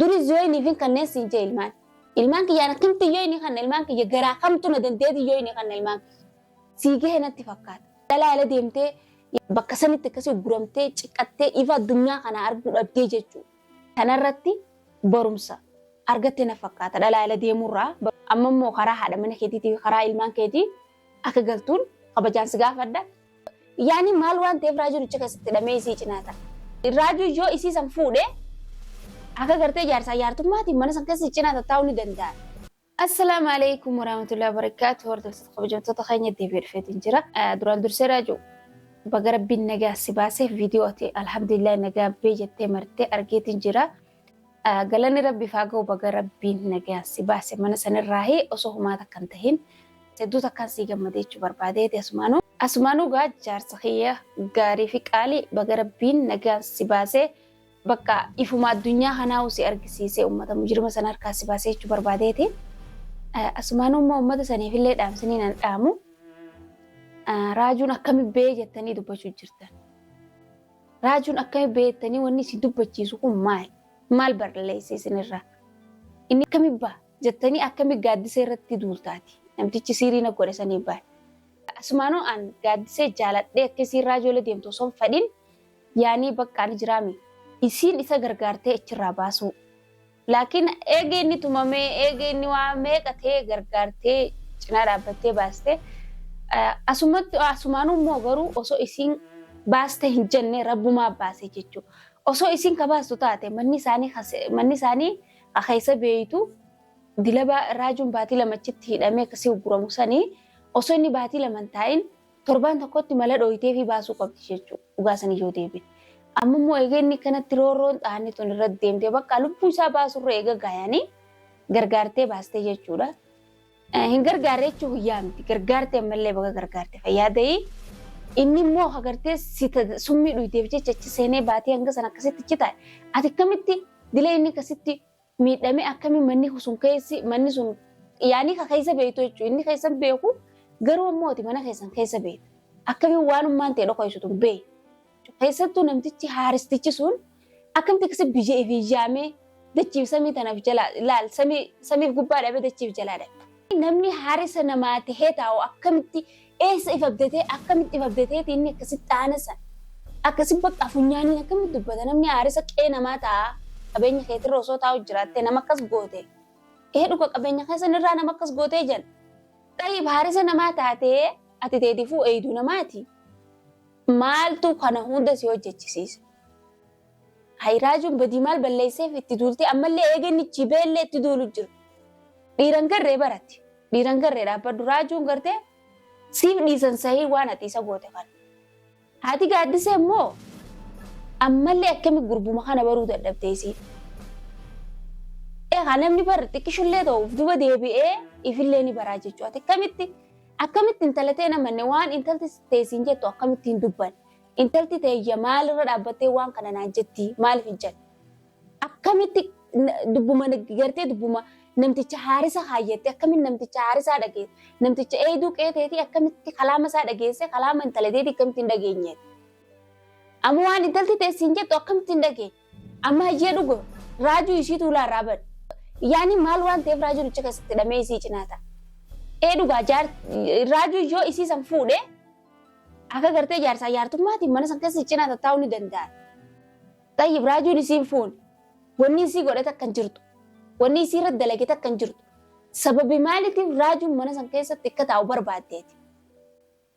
duri zoyni fin kanneen siin jee ilmaan kiyya akkamti yoyni kan ilmaan kiyya garaa kamtu na dandeeti yoyni kan ilmaan sii gahee natti fakkaata. Dalaala deemtee bakka sanitti akkasii guramtee ciqattee ifa addunyaa kana arguu dhabdee jechuudha. Kanarratti barumsa argattee na fakkaata dalaala deemurraa. Amma immoo karaa haadha mana keetiitii karaa ilmaan keetii akka galtuun kabajaan si gaafadha. Yaani maal waan ta'eef raajuun ichi keessatti hidhamee isii cinaata. Raajuun yoo isii san fuudhee akka gartee jaarsaa jaartummaatiin mana san keessa cinaata taa'uu ni danda'a. Assalaamu alaikum warahmatullahi wabarakatuh. Hordoftoota kabajamtoota keenya deebi'ee dhufeetiin jira. Duraan dursee raajuu baga rabbiin nagaa si baasee viidiyooti alhamdulillah nagaa bee jettee martee argeetiin jira. Galanni rabbi faagoo baga rabbiin nagaa si baase mana sanirraa osoo humaata kan tahin hedduuta kan si gammadee jechuu barbaadeeti asumaanuu gaa jaarsa kiyya gaarii fi qaalii baga rabbiin nagaa si baasee bakka ifuma addunyaa kanaa si argisiisee ummata mujirma sana harkaa si baasee jechuu barbaadeeti. Asumaanuu immoo ummata saniifillee dhaamsanii nan dhaamu. Raajuun akkami bee jettanii dubbachuu jirtan. Raajuun akkami bee jettanii wanni isin dubbachiisu kun maal barreessee isinirraa? Inni akkami baa jettanii akkami gaaddisee irratti duultaati. Namtichi siiriina godhe sanii baay'ee. Asumaanuu an gaaddisee jaaladhee akkasiin raajoolee deemtu osoo hin fedhin yaanii bakkaan jiraami. Isiin isa gargaartee achirraa baasuu. Laakiin eegee inni tumamee eegee inni waa meeqatee gargaartee cinaa dhaabbattee baastee asumaanuu immoo garuu osoo isiin baastee hin jenne rabbumaa baasee jechuudha. Osoo isiin kabaastu taate manni isaanii keessa beeytu dilaba raajuun baatii lamachitti hidhamee akkasii guramu sanii osoo inni baatii laman taa'in torbaan tokkotti mala dhooyitee fi baasuu qabdi jechuudha. Dhugaa sanii yoo deebine. Amma immoo egaa inni kanatti roorroon xaanni tun irratti deemtee bakka lubbuu isaa baasurra eega gaayanii gargaartee baastee jechuudha. Hin gargaarre jechuun guyyaa miti. Gargaartee ammallee baga gargaartee fayyaa ta'ii. Inni immoo agartee summii dhuyiteef jecha achi seenee baatii hanga sana akkasitti achi taa'e. Ati akkamitti dilee inni akkasitti miidhamee akkamiin manni sun yaanii ka keessa beektu jechuudha. Inni keessa beeku garuu ammoo mana keessan keessa beektu. Akkamiin waanummaan ta'e dhokoo ibsutu beeku. Keessattuu namtichi haaristichi sun akkamitti akkasii biyyee fi ijaamee dachiif samii tanaaf jalaa ilaal samiif gubbaa dhabee dachiif jalaa dhabe. Namni haarisa namaa tahee taa'u akkamitti eessa akkamitti ifabdatee inni akkasitti xaanasan akkasii bakka funyaaniin akkamitti dubbata namni haarisa qee namaa ta'a qabeenya keetirra osoo taa'u jiraattee nama akkas goote dhuga qabeenya keessan irraa nama akkas gootee jan ta'iif haarisa namaa taatee ati teetifuu eeyduu namaati. Maaltu kana hunda si hojjechisiisa? Raajuun badii maal balleesseef itti duultee ammallee eeganni chibeellee itti duulu jiru. Dhiiran garree baratti. Dhiiran garree dhaabbaddu raajuun gartee siif dhiisan sahii waan ati isa goote kana. Haati gaaddisee immoo ammallee akkami gurbuma kana baruu dadhabdee siif. Namni bara xiqqishullee ta'uuf duba deebi'ee ifillee ni baraa jechuudha. Akkamitti intalatee namanne waan intalti teessiin jettu akkamittiin dubban. Intalti teeyya maalirra dhaabbattee waan kana naan jetti maaliif hin jedhu. Akkamitti dubbuma gartee dubbuma namticha haarisa haayyatte akkamitti namticha haarisaa dhageesse. Namticha eeduu qeeteetii akkamitti kalaama isaa dhageesse kalaama intalateetii akkamitti hin dhageenye. Amma waan intalti teessiin jettu akkamitti hin dhageenye. Amma hayyee dhugo raajuu ishiitu ulaarraa bada. Yaani maal waan ta'eef raajuun ichi keessatti hidhamee isii cinaata. Dhugaa raajuun yoo isii san fuudhee akka gartee jaarsaa jaartummaatiin mana san keessa cinaata taa'uu ni danda'a. Tayyib raajuun isiin fuune wanni isii godhate akka hin jirtu. Wanni isii irratti dalagate akka hin jirtu. Sababii maaliitiif raajuun mana san keessatti akka taa'u barbaaddeeti.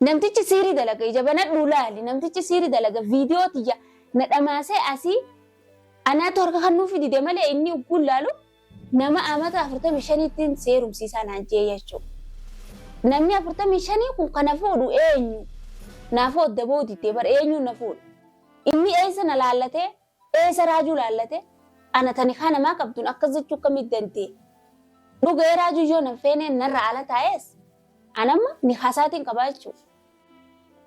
Namtichi siirii dalaga ija banadhuu laali namtichi siirii dalaga viidiyoo tiyya na dhamaasee asii anaatu harka kan nuuf dide malee inni ugguun laalu nama amata 45 seerumsiisaa naan jee jechuudha. Namni 45 kun kana fuudhu eenyu? Naafoo daboo dittee bara eenyu na fuudhu? Inni eessa na laallatee? Eessa raajuu laallatee? Ana tani kana maa qabduun akkas jechuu akkamitti dandee? Dhugee raajuu yoo nan feenee narra ala taa'es anamma ni haasaatiin qabaa jechuudha.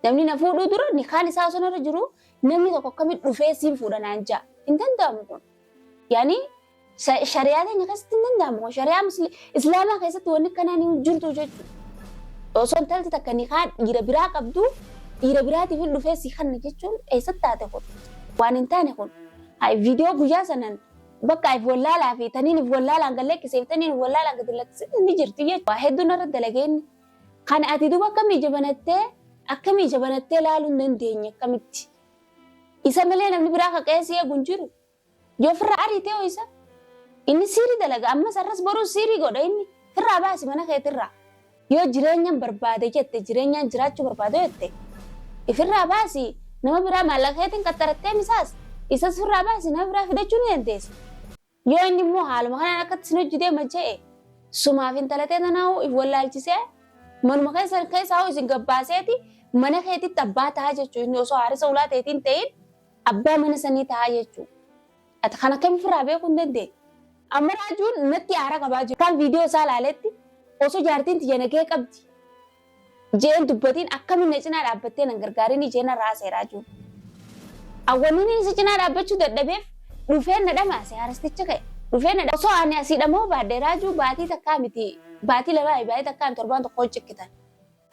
Namni na fuudhuu dura ni kaan isaa osoo narra jiru namni tokko akkamitti dhufee siin fuudha naan jaa. Hin danda'amu kun. Yaani shari'aa teenya keessatti hin danda'amu. Shari'aa islaamaa keessatti wanni kanaan hin jirtu jechuudha. Osoo intalti takka ni kaan dhiira biraa qabdu dhiira biraatiif dhufee si kanna jechuun eessatti taate kun waan hin taane kun viidiyoo guyyaa sanan bakka if wallaalaa fi taniin if wallaalaan galleekkisee taniin wallaalaan gadi lakkisee ni jirti jechuudha. Hedduun irra dalageen kan ati duba akkamii jabanattee laaluu hin dandeenye akkamitti. Isa malee namni biraa kaqeessee eeguun jiru. Yoo firraa ariitee hoo isa inni siirii dalaga ammas arras boruu siirii godha inni firraa baasi mana keetirraa. Yoo jireenyaan barbaade jette jireenyaan jiraachuu barbaade jette ifirraa baasi nama biraa maallaqeetiin qaxxarattee misaas isas firraa baasi nama biraa fidachuu ni dandeessa. Yoo inni immoo haaluma kanaan akkatti isin hojjetee majja'e sumaaf intalatee tanaa'uu if wallaalchisee manuma keessaa isin gabbaaseeti mana keetitti abbaa ta'a jechuun osoo haarisa ulaa ta'eetiin ta'in abbaa mana sanii ta'a jechuudha. Ati kan akkamiin firraa beekuu hin dandeenye. Amma raajuun natti aara qabaa jiru. Kan viidiyoo isaa ilaaletti osoo jaartiin tiyya nagee qabdi. Jeen dubbatiin akkamiin na cinaa dhaabbattee nan gargaarin ijeen irraa seeraa jiru. Awwaliin isa cinaa dhaabbachuu dadhabeef dhufeen na dhamaase haaristicha ka'e. Dhufeen na osoo ani asiidha moo baadhee raajuu baatii takkaa miti baatii lamaa baatii takkaa torbaan tokko hojjekitan.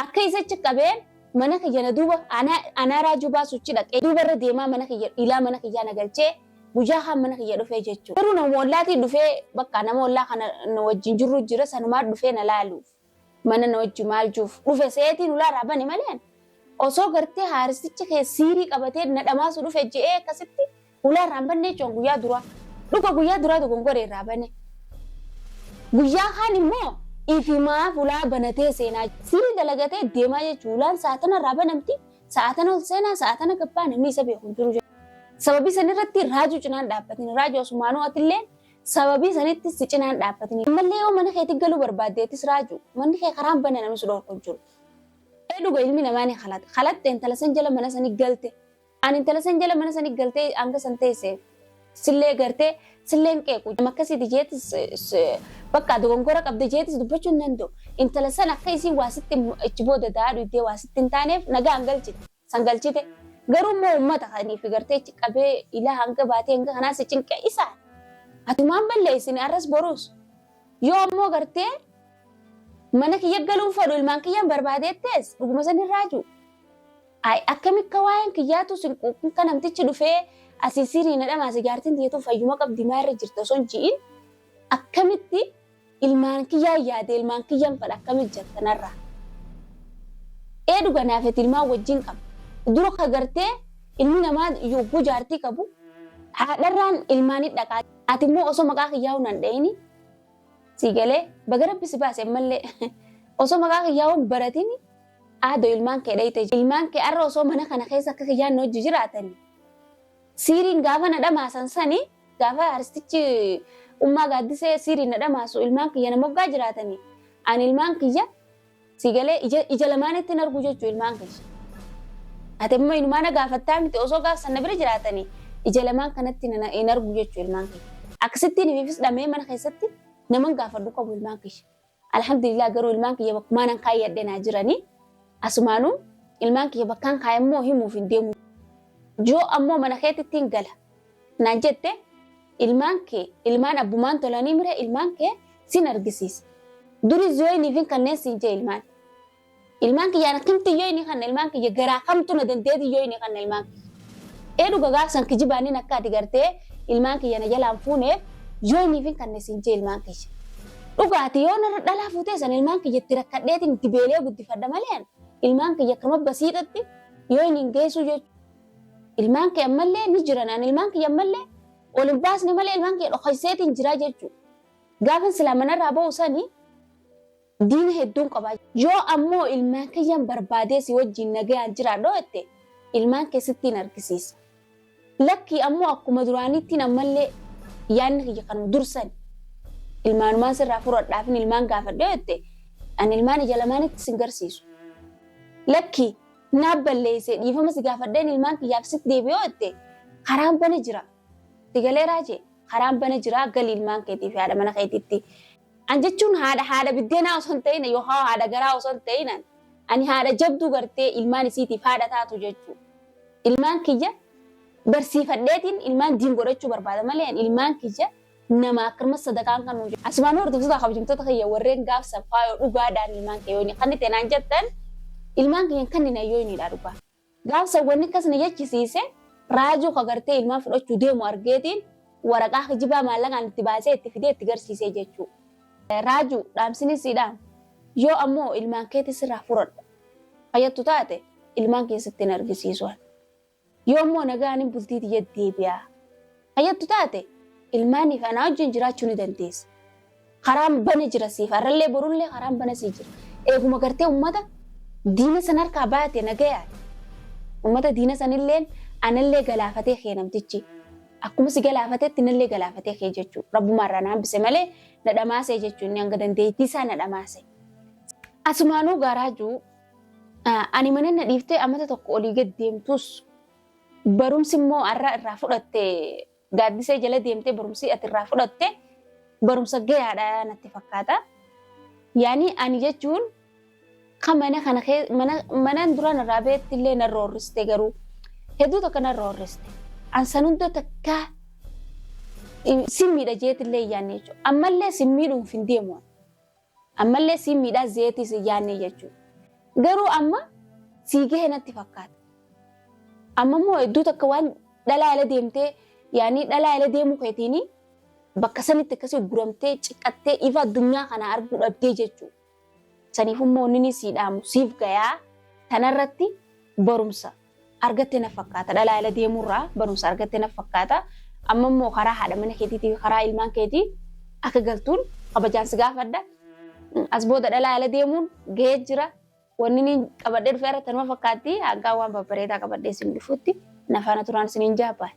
Akka isa ciqqabeen mana kiyya na duuba anaa raajuu baasuuchi dhaqee duuba irra deemaa mana kiyya ilaa mana kiyyaa na galchee guyyaa haan mana kiyya dhufee jechuudha. Garuu nama ollaatiin dhufee bakka nama ollaa kana na wajjin jirru jira sanumaa dhufee na laaluuf mana na wajjin maal juuf dhufe seetiin ulaarraa bane maleen osoo gartee haaristicha kee siirii qabatee na dhamaasu dhufe je'ee akkasitti ulaarraan bannee jechuun guyyaa duraa dhuga guyyaa duraa dogongoree irraa bane. Guyyaa haan immoo ifimaaf ulaa banatee seenaa siirii dalagatee deemaa jechuun ulaan sa'aatana irraa banamti sa'aatana ol seenaa sa'aatana gabbaa namni isa beeku jiru. Sababii sanirratti raajuu cinaan dhaabbatin raajuu osumaanuu atillee sababii sanitti si cinaan dhaabbatin ammallee yoo mana keetti galuu barbaaddeettis raajuu manni kee karaan bane namni si dhorku jiru. Dhuga ilmi namaa ni khalatte intala san jala mana sanii galte ani intala san jala mana sanii galtee hanga san teessee sillee gartee silleen qeequ akkasitti jeetis bakka dogongora qabde jeetis dubbachuu hin danda'u. Intala san akka isiin waasitti ichi booda daadhu iddee waasitti hin taaneef nagaan galchite san galchite. Garuu immoo uummata kaniif gartee qabee ilaa hanga baatee hanga kanaa si cinqee isaa ati maan balleessin arras boruus yoo ammoo gartee mana kiyya galuun fadhu ilmaan kiyyaan barbaadeettees dhuguma san hin raaju. Akkamitti waa'een kiyyaatu sinquuqun kan namtichi dhufee asii sirii na dhamaase jaartiin tiyyatu fayyuma qabdi maa irra jirti osoo hin ji'in akkamitti ilmaan kiyyaa yaade ilmaan kiyyaan fadha akkamitti jettanarraa. Dhuga naafet ilmaan wajjin qaba. Dura ka gartee ilmi namaa yogguu jaartii qabu haadharraan ilmaanii dhaqaa ati immoo osoo maqaa kiyyaa'uu nan dha'ini si galee baga rabbi si baase mallee osoo maqaa kiyyaa'uu baratini aadoo ilmaan kee dhayite ilmaan kee arra osoo mana kana keessa akka kiyyaan na hojii jiraatani siiriin gaafa na dhamaasan sani gaafa haaristichi ummaa gaaddisee siiriin na dhamaasu ilmaan kiyya na moggaa jiraatani ani ilmaan kiyya si galee ija lamaanitti hin argu jechuu ilmaan kiyya. Ati immoo ilmaana gaafattaa miti osoo gaafsan na bira jiraatanii ija lamaan kanatti hin argu jechuu ilmaan kiyya. Akkasitti niifis dhamee mana keessatti naman gaafadhu qabu ilmaan kiyya. Alhamdulillah garuu ilmaan kiyya bakkumaan an kaayyadhe naa jiranii asumaanuu ilmaan kiyya bakkaan kaayammoo himuuf hin deemu. Joo ammoo mana keetitti hin gala. Naan jette ilmaan kee ilmaan abbumaan tolanii mire ilmaan kee sin argisiisa. Duris yoo iniif hin kanneen siin jee ilmaan. Ilmaan kiyya akkamitti yoo inni kan ilmaan kiyya garaa kamtu na dandeeti yoo inni kan ilmaan kiyya. Dhuga gaafsan kijibaaniin akka ati gartee ilmaan kiyya na jalaan fuuneef yoo inni fin kan siin jee ilmaan kiyya. Dhugaati yoo na dhalaa fuutee san ilmaan kiyya itti rakkadheetiin itti beelee guddifadha malee ilmaan kiyya akkama basiidhatti yoo inni hin geessu jechuudha. Ilmaan kiyya ammallee ni jiran ilmaan kiyya ammallee ol hin baasne malee ilmaan kiyya dhokaiseetiin jira jechuudha. Gaafa silaa manarraa ba'u sanii diina hedduun qaba. Yoo ammoo ilmaan kiyyaan barbaadee si wajjin nagayaan jiraadhoo jette ilmaan keessatti hin argisiisa. Lakkii ammoo akkuma duraaniitti ammallee yaadni kiyya kanuma dursan ilmaanumaan sirraa furadhaafin ilmaan gaafadhoo jette ani ilmaan ija lamaanitti sin garsiisu. Lakkii naaf balleessee dhiifama si gaafadheen ilmaan kiyyaaf sitti deebi'oo jette karaan bana jira. Digalee raajee karaan bana jira gali ilmaan keetii fi haadha mana keetiitti. An jechuun haadha biddeenaa osoo hin ta'in yookaan haadha garaa osoo hin ta'in ani haadha jabduu gartee ilmaan isiitiif haadha taatu jechuudha. Ilmaan kiyya barsiifadheetiin ilmaan diin godhachuu barbaada malee ilmaan kiyya nama akkasumas sadaqaan kan nuti. Asumaan hordoftoota kabajamtoota kiyya warreen gaafsan faayoo dhugaadhaan ilmaan kiyya yooni kan itti naan jettan ilmaan kiyya kan inni yooniidha dhugaa. Gaafsan wanni akkas na jechisiise raajuu ka gartee ilmaan fudhachuu deemu argeetiin waraqaa kijibaa maallaqaan itti baasee itti fidee itti garsiisee jechuudha. Raajuu dhaamsinis sidhaan yoo ammoo ilmaan keetti sirraa furadha. Fayyattu taate ilmaan keessatti hin argisiisuan. Yoo ammoo nagaan hin bultiiti jedhee deebi'aa. Fayyattu taate ilmaaniif anaa wajjin jiraachuu ni dandeessa. Karaan bana jira siif har'allee borullee karaan bana sii jira. Eeguma gartee uummata diina san harkaa baate nagayaa. Uummata diina sanilleen anallee galaafatee kee namtichi. Akkuma si galaafatetti nallee galaafatee kee jechuudha. Rabbumarraa na hambise malee na dhamaasee jechuun ni hanga dandeettii isaa na dhamaase. Asumaanuu garaajuu ani mana na dhiiftee amata tokko olii gad deemtus barumsi immoo irraa fudhattee gaaddisee jala deemtee barumsi ati irraa fudhattee barumsa gayaadha natti fakkaata. Yaani ani jechuun kan mana kana mana duraan irraa beetti illee na roorriste garuu hedduu tokko na roorriste. Ansan hunda takka simmiidha jeetillee yaanne jechuudha. Ammallee simmiidhuun hin deemu. Ammallee simmiidhaa zeetis yaanne jechuudha. Garuu amma siigee natti fakkaata. Amma immoo hedduu takka waan dhalaa ala deemtee yaani dhalaa ala deemuu keetiini bakka sanitti akkasii guramtee ciqqattee ifa addunyaa kana arguu dhabdee jechuudha. Saniif immoo inni siidhaamu siif gayaa tanarratti barumsa argattee na fakkaata. Dhalaa ala deemurraa barumsa argattee na fakkaata. Amma immoo karaa haadha mana keetiitii fi karaa ilmaan keetii akka galtuun kabajaan si gaafadha. As booda dhalaa ala deemuun gahee jira. Wanni ni qabadhee dhufeera tanuma fakkaatti hanga waan babbareedaa qabadhee sin dhufuutti na faana turaan sin hin jaabbaa.